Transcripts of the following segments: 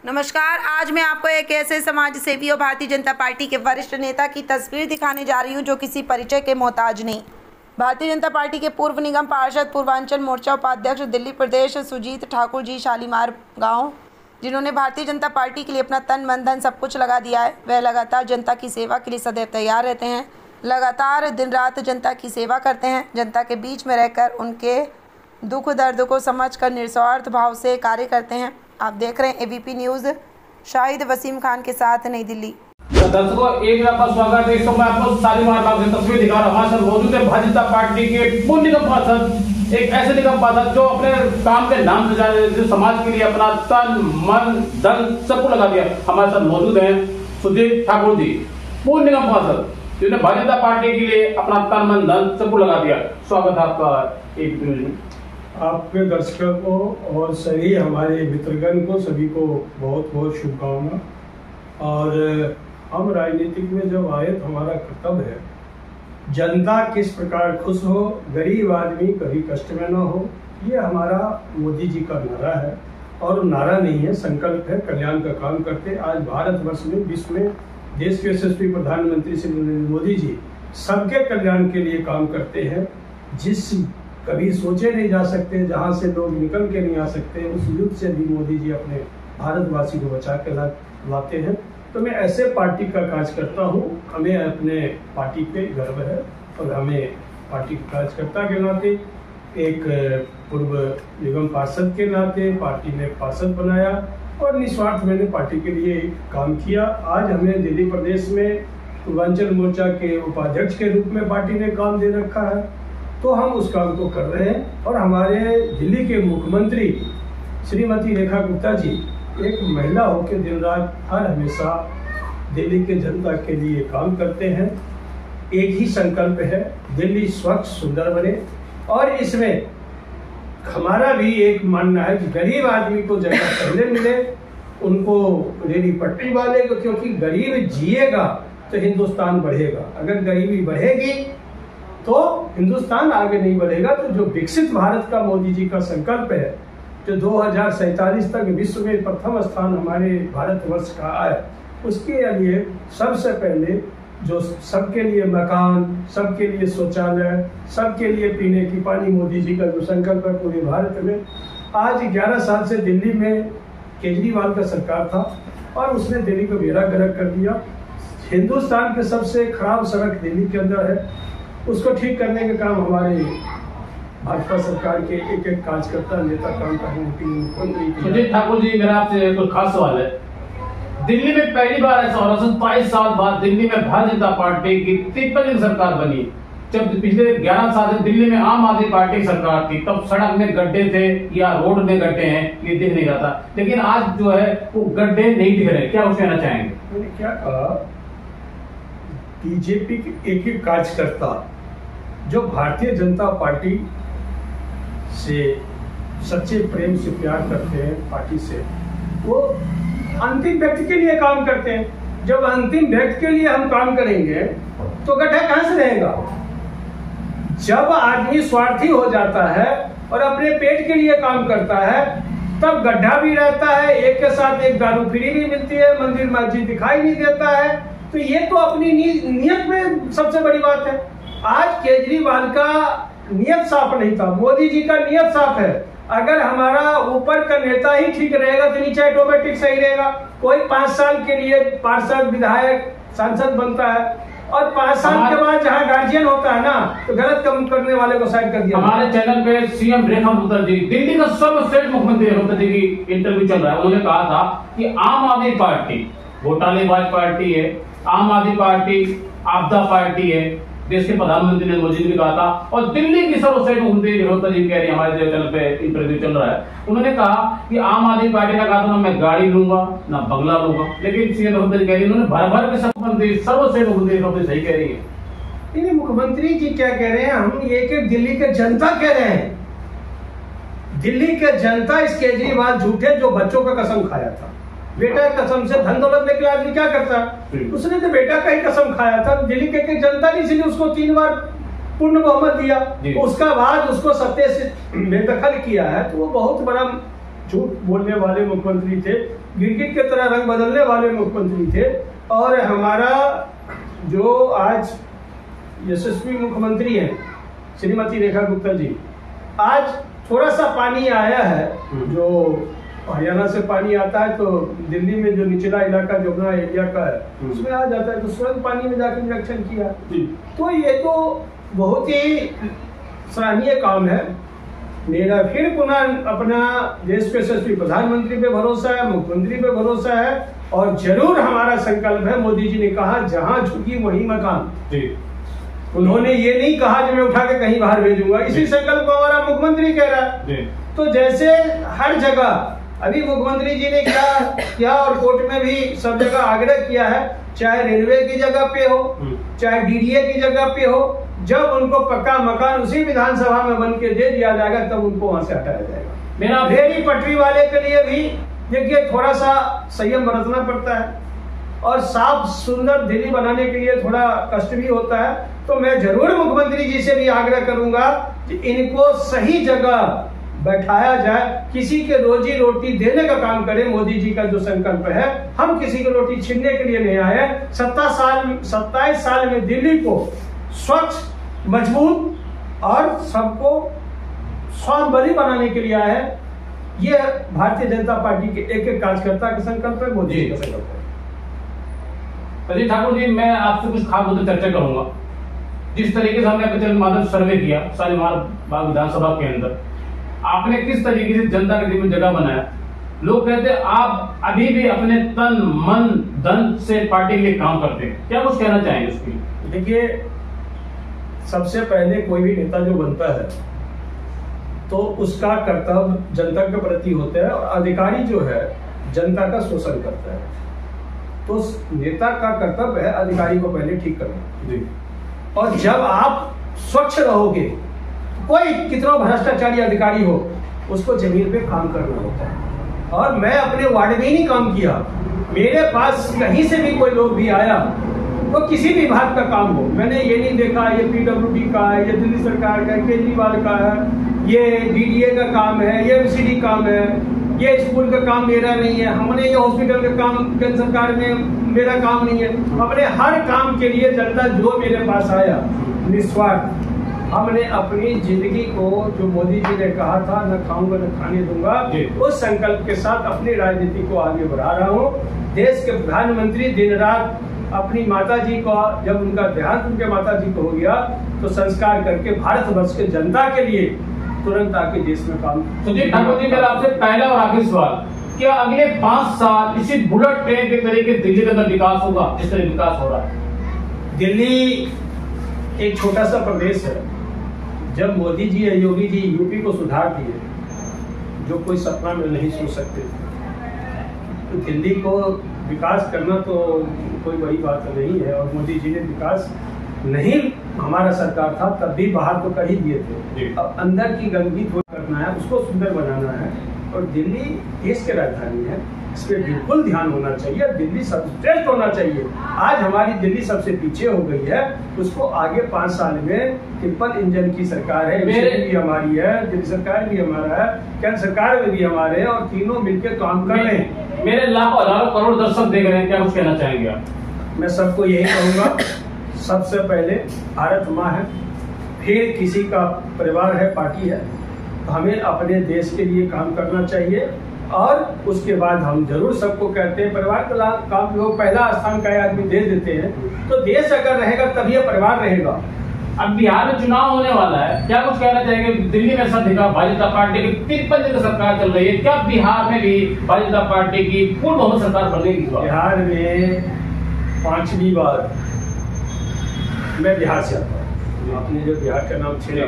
नमस्कार। आज मैं आपको एक ऐसे समाज सेवी और भारतीय जनता पार्टी के वरिष्ठ नेता की तस्वीर दिखाने जा रही हूं जो किसी परिचय के मोहताज नहीं। भारतीय जनता पार्टी के पूर्व निगम पार्षद, पूर्वांचल मोर्चा उपाध्यक्ष दिल्ली प्रदेश सुजीत ठाकुर जी शालीमार गांव, जिन्होंने भारतीय जनता पार्टी के लिए अपना तन मन धन सब कुछ लगा दिया है। वह लगातार जनता की सेवा के लिए सदैव तैयार रहते हैं, लगातार दिन रात जनता की सेवा करते हैं। जनता के बीच में रहकर उनके दुख दर्द को समझकर निस्वार्थ भाव से कार्य करते हैं। आप देख रहे हैं एबीपी न्यूज़। शाहिद वसीम खान के साथ, नई दिल्ली। दर्शकों, एक बार स्वागत है। मैं आपको शालीमार बाग से तस्वीर दिखा रहा हूं। हमारे साथ मौजूद है भारतीय जनता पार्टी के पूर्व निगम पार्षद, एक ऐसे निगम पार्षद जो अपने काम के नाम से जाने, जो समाज के लिए अपना तन मन धन सबको लगा दिया। हमारे साथ मौजूद है सुजीत ठाकुर जी, पूर्व निगम पार्षद, जिन्होंने भारतीय जनता पार्टी के लिए अपना तन मन धन सबको लगा दिया। स्वागत है आपका एबीपी न्यूज़ में। आपके दर्शकों को और सभी हमारे मित्रगण को सभी को बहुत बहुत शुभकामना। और हम राजनीतिक में जब आए तो हमारा कर्तव्य है जनता किस प्रकार खुश हो, गरीब आदमी कभी कष्ट में न हो। ये हमारा मोदी जी का नारा है, और नारा नहीं है, संकल्प है। कल्याण का काम करते आज भारतवर्ष में, विश्व में देश के यशस्वी प्रधानमंत्री श्री नरेंद्र मोदी जी सबके कल्याण के लिए काम करते हैं। जिस कभी सोचे नहीं जा सकते, जहां से लोग निकल के नहीं आ सकते, उस युद्ध से भी मोदी जी अपने भारतवासी को बचा के लाते हैं। तो मैं ऐसे पार्टी का कार्य करता हूं। हमें अपने पार्टी पे गर्व है, और हमें पार्टी के कार्यकर्ता के नाते, एक पूर्व निगम पार्षद के नाते पार्टी ने पार्षद बनाया, और निस्वार्थ मैंने पार्टी के लिए काम किया। आज हमें दिल्ली प्रदेश में पूर्वांचल मोर्चा के उपाध्यक्ष के रूप में पार्टी ने काम दे रखा है, तो हम उस काम को कर रहे हैं। और हमारे दिल्ली के मुख्यमंत्री श्रीमती रेखा गुप्ता जी एक महिला होकर दिन रात हर हमेशा दिल्ली के जनता के लिए काम करते हैं। एक ही संकल्प है, दिल्ली स्वच्छ सुंदर बने। और इसमें हमारा भी एक मानना है कि गरीब आदमी को जगह पहले मिले, उनको रेडी पट्टी वाले को, क्योंकि गरीब जिएगा तो हिंदुस्तान बढ़ेगा। अगर गरीबी बढ़ेगी तो हिंदुस्तान आगे नहीं बढ़ेगा। तो जो विकसित भारत का मोदी जी का संकल्प है, जो 2047 तक विश्व में प्रथम स्थान हमारे भारतवर्ष का आए, उसके लिए सबसे पहले जो सबके लिए मकान, सबके लिए शौचालय, सबके लिए पीने की पानी, मोदी जी का जो संकल्प है पूरे भारत में। आज 11 साल से दिल्ली में केजरीवाल का सरकार था, और उसने दिल्ली को बेड़ा गर्क कर दिया। हिंदुस्तान के सबसे खराब सड़क दिल्ली के अंदर है, उसको ठीक करने का काम हमारे भाजपा सरकार के एक एक कार्यकर्ता नेता काम कर रहे हैं। सुजीत ठाकुर जी, मेरा आपसे कोई खास सवाल है। दिल्ली में पहली बार ऐसा हो रहा है, 27 साल बाद दिल्ली में भारतीय जनता पार्टी की 53 सरकार बनी। जब पिछले 11 साल से दिल्ली में आम आदमी पार्टी की सरकार थी, तब सड़क में गड्ढे थे या रोड में गड्ढे हैं, ये दिख नहीं रहा था। लेकिन आज जो है वो गड्ढे नहीं दिख रहे। क्या कुछ कहना चाहेंगे? मैंने क्या कहा, बीजेपी के एक एक कार्यकर्ता जो भारतीय जनता पार्टी से सच्चे प्रेम से प्यार करते हैं, पार्टी से, वो अंतिम व्यक्ति के लिए काम करते हैं। जब अंतिम व्यक्ति के लिए हम काम करेंगे तो गड्ढा कहां से रहेगा? जब आदमी स्वार्थी हो जाता है और अपने पेट के लिए काम करता है, तब गड्ढा भी रहता है, एक के साथ एक दारू फ्री भी मिलती है, मंदिर मस्जिद दिखाई नहीं देता है। तो ये तो अपनी नियत में सबसे बड़ी बात है। आज केजरीवाल का नियत साफ नहीं था, मोदी जी का नियत साफ है। अगर हमारा ऊपर का नेता ही ठीक रहेगा तो नीचे ऑटोमेटिक सही रहेगा। कोई 5 साल के लिए पार्षद, विधायक, सांसद बनता है, और 5 साल के बाद जहाँ गार्जियन होता है ना, तो गलत काम करने वाले को साइड कर दिया। हमारे चैनल पे सीएम रेखा गुप्ता जी, दिल्ली का सर्वश्रेष्ठ मुख्यमंत्री रेखा गुप्ता जी की इंटरव्यू चल रहा है। उन्होंने कहा था कि आम आदमी पार्टी घोटालेबाज पार्टी है, आम आदमी पार्टी आपदा पार्टी है। देश के प्रधानमंत्री ने मोदी जी ने कहा था, और दिल्ली की सर्वश्रेष्ठ मुख्यमंत्री रेखा गुप्ता जी कह रही है, हमारे चैनल पे इंटरव्यू चल रहा है। उन्होंने कहा कि आम आदमी पार्टी का कहा था, ना मैं गाड़ी लूंगा ना बंगला लूंगा। लेकिन सीएम रेखा गुप्ता जी कह रही है, उन्होंने भर भर के मुख्यमंत्री सर्वश्रेष्ठ मुख्यमंत्री रेखा गुप्ता सही कह रही है। नहीं, मुख्यमंत्री जी क्या कह रहे हैं, हम ये कि दिल्ली के जनता कह रहे हैं। दिल्ली के जनता इस केजरीवाल झूठे जो बच्चों का कसम खाया था, बेटा कसम से धन दौलत लेके आदमी क्या करता है, उसने तो बेटा का ही कसम खाया था। दिल्ली के जनता ने इसलिए उसको 3 बार पूर्ण बहुमत दिया, उसका बाद उसको सत्ते से बेदखल किया है। तो वो बहुत बड़ा झूठ बोलने वाले मुख्यमंत्री थे, गिरगिट की तरह रंग बदलने वाले मुख्यमंत्री थे। और हमारा जो आज यशस्वी मुख्यमंत्री हैं श्रीमती रेखा गुप्ता जी, आज थोड़ा सा पानी आया है, जो हरियाणा से पानी आता है तो दिल्ली में जो निचला इलाका जमुना एरिया का है उसमें आ जाता है, तो स्वयं पानी में जाकर निरीक्षण किया। तो ये तो बहुत ही सराहनीय काम है। मेरा फिर पुनः अपना देश के यशस्वी प्रधानमंत्री पे भरोसा है, मुख्यमंत्री पे भरोसा है, और जरूर हमारा संकल्प है। मोदी जी ने कहा जहां झुकी वहीं मकान। उन्होंने ये नहीं कहा कि मैं उठा के कहीं बाहर भेजूंगा, इसी संकल्प को हमारा मुख्यमंत्री कह रहा है। तो जैसे हर जगह अभी मुख्यमंत्री जी ने क्या किया और कोर्ट में भी सब जगह आग्रह किया है, चाहे रेलवे की जगह पे हो, चाहे डीडीए की जगह पे हो, जब उनको पक्का मकान उसी विधानसभा में बन के दे दिया जाएगा तब उनको वहां से हटाया जाएगा। रेहड़ी पटरी वाले के लिए भी देखिए थोड़ा सा संयम बरतना पड़ता है, और साफ सुंदर दिल्ली बनाने के लिए थोड़ा कष्ट भी होता है। तो मैं जरूर मुख्यमंत्री जी से भी आग्रह करूंगा कि इनको सही जगह बैठाया जाए, किसी के रोजी रोटी देने का काम करें। मोदी जी का जो संकल्प है, हम किसी की रोटी छीनने के लिए नहीं आए। 27 साल में दिल्ली को स्वच्छ, मजबूत और सबको स्वावलंबी बनाने के लिए आए हैं। ये भारतीय जनता पार्टी के एक एक कार्यकर्ता का संकल्प है, मोदी जी का संकल्प है। अजय ठाकुर जी, मैं आपसे कुछ खास मुद्दे चर्चा करूंगा। जिस तरीके से हमने पिछले मादक सर्वे किया शालीमार बाग विधानसभा के अंदर, आपने किस तरीके से जनता के दिल में जगह बनाया। लोग कहते हैं आप अभी भी अपने तन मन धन से पार्टी के लिए काम करते हैं, क्या कुछ कहना चाहेंगे उसके लिए? देखिए, सबसे पहले कोई भी नेता जो बनता है तो उसका कर्तव्य जनता के प्रति होता है, और अधिकारी जो है जनता का शोषण करता है। तो नेता का कर्तव्य है अधिकारी को पहले ठीक करना जी। और जब आप स्वच्छ रहोगे, कोई कितना भ्रष्टाचारी अधिकारी हो, उसको जमीन पे काम करना होता है। और मैं अपने वार्ड में ही नहीं काम किया, मेरे पास कहीं से भी कोई लोग भी आया तो किसी भी विभाग का काम हो, मैंने ये नहीं देखा ये पीडब्ल्यूडी का है, ये दिल्ली सरकार का है, केजरीवाल का है, ये डीडीए का काम है, ये एमसीडी काम है, ये स्कूल का काम मेरा नहीं है, हमने ये हॉस्पिटल का काम केंद्र सरकार में मेरा काम नहीं है। अपने हर काम के लिए जनता जो मेरे पास आया निस्वार्थ, हमने अपनी जिंदगी को जो मोदी जी ने कहा था न खाऊंगा न खाने दूंगा, उस संकल्प के साथ अपनी राजनीति को आगे बढ़ा रहा हूँ। देश के प्रधानमंत्री दिन रात अपनी माता जी को, जब उनका देहांत उनके माता जी को हो गया, तो संस्कार करके भारतवर्ष के जनता के लिए तुरंत आके देश में काम। सुजीत ठाकुर जी, मेरा आपसे पहला और आखिरी सवाल, क्या अगले 5 साल इसी बुलेट ट्रेन के तरीके दिल्ली के अंदर विकास होगा जिस तरह विकास हो रहा है? दिल्ली एक छोटा सा प्रदेश है। जब मोदी जी या योगी जी यूपी को सुधार दिए, जो कोई सपना में नहीं सोच सकते थे, तो दिल्ली को विकास करना तो कोई बड़ी बात नहीं है। और मोदी जी ने विकास नहीं, हमारा सरकार था तब भी बाहर तो कर ही दिए थे। अब अंदर की गंदगी थोड़ा करना है, उसको सुंदर बनाना है। और दिल्ली देश की राजधानी है, इस पर बिल्कुल ध्यान होना चाहिए। दिल्ली सर्वश्रेष्ठ होना चाहिए। आज हमारी दिल्ली सबसे पीछे हो गई है, उसको आगे 5 साल में ट्रिपल इंजन की सरकार है, भी हमारी है, दिल्ली सरकार भी हमारा है, केंद्र सरकार में भी हमारे हैं, और तीनों मिलकर काम कर रहे हैं। मेरे लाखों हजारों करोड़ दर्शक देख रहे हैं, क्या कुछ कहना चाहेंगे आप? मैं सबको यही कहूँगा, सबसे पहले भारत माँ है, फिर किसी का परिवार है, पार्टी है। हमें अपने देश के लिए काम करना चाहिए, और उसके बाद हम जरूर सबको कहते हैं परिवार का काम लोग पहला स्थान का आदमी दे देते हैं। तो देश अगर रहेगा तभी परिवार रहेगा। अब बिहार में चुनाव होने वाला है, क्या कुछ कहना चाहेंगे? दिल्ली में सब देखा भारतीय जनता पार्टी की 53 जगह सरकार चल रही है, क्या बिहार में भी भारतीय जनता पार्टी की पूर्ण बहुमत सरकार बनेगी? बिहार में 5वीं बार मैं बिहार से आता हूँ। आपने जो बिहार का नाम छेड़ा,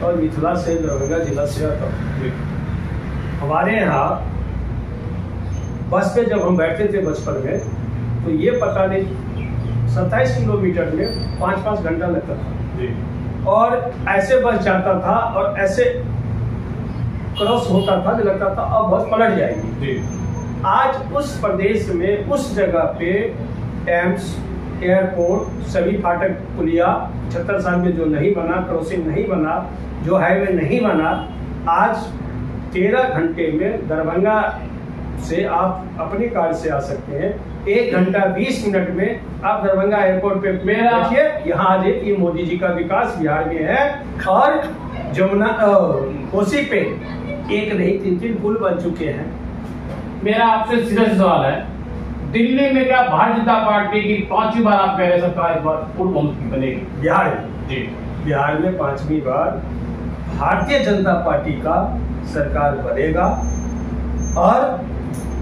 और मिथिला से दरभंगा जिला से आता हूँ। हमारे यहाँ बस पे जब हम बैठते थे बचपन में, तो ये पता नहीं 27 किलोमीटर में 5-5 घंटा लगता था। और ऐसे बस जाता था और ऐसे क्रॉस होता था, जो लगता था अब बस पलट जाएगी। आज उस प्रदेश में उस जगह पे एम्स, एयरपोर्ट, सभी फाटक पुलिया 76 साल में जो नहीं बना, क्रॉसिंग नहीं बना, जो हाईवे नहीं बना, आज 13 घंटे में दरभंगा से आप अपनी कार से आ सकते हैं। 1 घंटा 20 मिनट में आप दरभंगा एयरपोर्ट पे बैठिए, यहाँ आ जाइए। ये मोदी जी का विकास बिहार में है। और जमुना कोसी पे 1 नहीं 3 पुल बन चुके हैं। मेरा आपसे सीधा सवाल है, दिल्ली में क्या भारतीय जनता पार्टी की 5वीं बार आप कह रहे सरकार पूर्ण बहुमत की बनेगी? बिहार में जी, बिहार में 5वीं बार भारतीय जनता पार्टी का सरकार बनेगा। और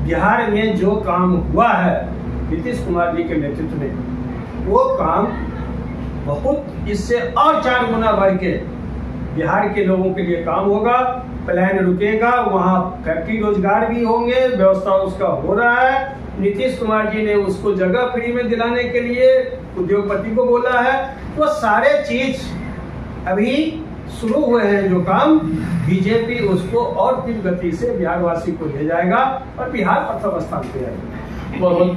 बिहार में जो काम हुआ है नीतीश कुमार जी के नेतृत्व में, वो काम बहुत इससे और 4 गुना बढ़ के बिहार के लोगों के लिए काम होगा। प्लान रुकेगा, वहाँ फैक्ट्री रोजगार भी होंगे, व्यवस्था उसका हो रहा है। नीतीश कुमार जी ने उसको जगह फ्री में दिलाने के लिए उद्योगपति को बोला है। वो सारे चीज अभी शुरू हुए हैं जो काम, बीजेपी उसको और तीव्र गति से बिहारवासी को ले जाएगा और बिहार प्रथम स्थान पे आएगा। बहुत बहुत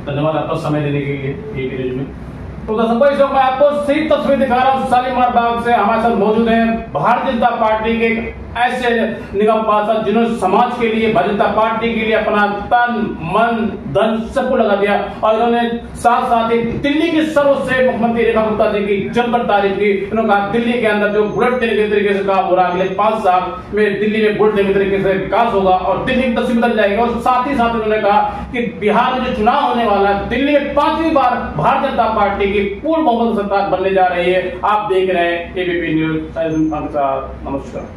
धन्यवाद आपका समय देने के लिए ये न्यूज में। तो दर्शकों मैं आपको सही तस्वीर दिखा रहा हूँ। शालीमार बाग से हमारे साथ मौजूद हैं भारतीय जनता पार्टी के ऐसे निगम पार्षद जिन्होंने समाज के लिए, भारतीय जनता पार्टी के लिए अपना तन मन धन सबको लगा दिया। और इन्होंने साथ साथ ही दिल्ली की सर्वश्रेष्ठ मुख्यमंत्री रेखा गुप्ता जी की जमकर तारीफ की। इन्होंने कहा दिल्ली के अंदर जो बुलेट ट्रेन के तरीके से काम हो रहा है, अगले 5 साल में दिल्ली में बुलेट ट्रेन के तरीके से विकास होगा और दिल्ली की तस्वीर बदल जाएगी। और साथ ही साथ उन्होंने कहा कि बिहार में जो चुनाव होने वाला है, दिल्ली में 5वीं बार भारतीय जनता पार्टी की पूर्ण बहुमत सरकार बनने जा रही है। आप देख रहे हैं एबीपी न्यूज। नमस्कार।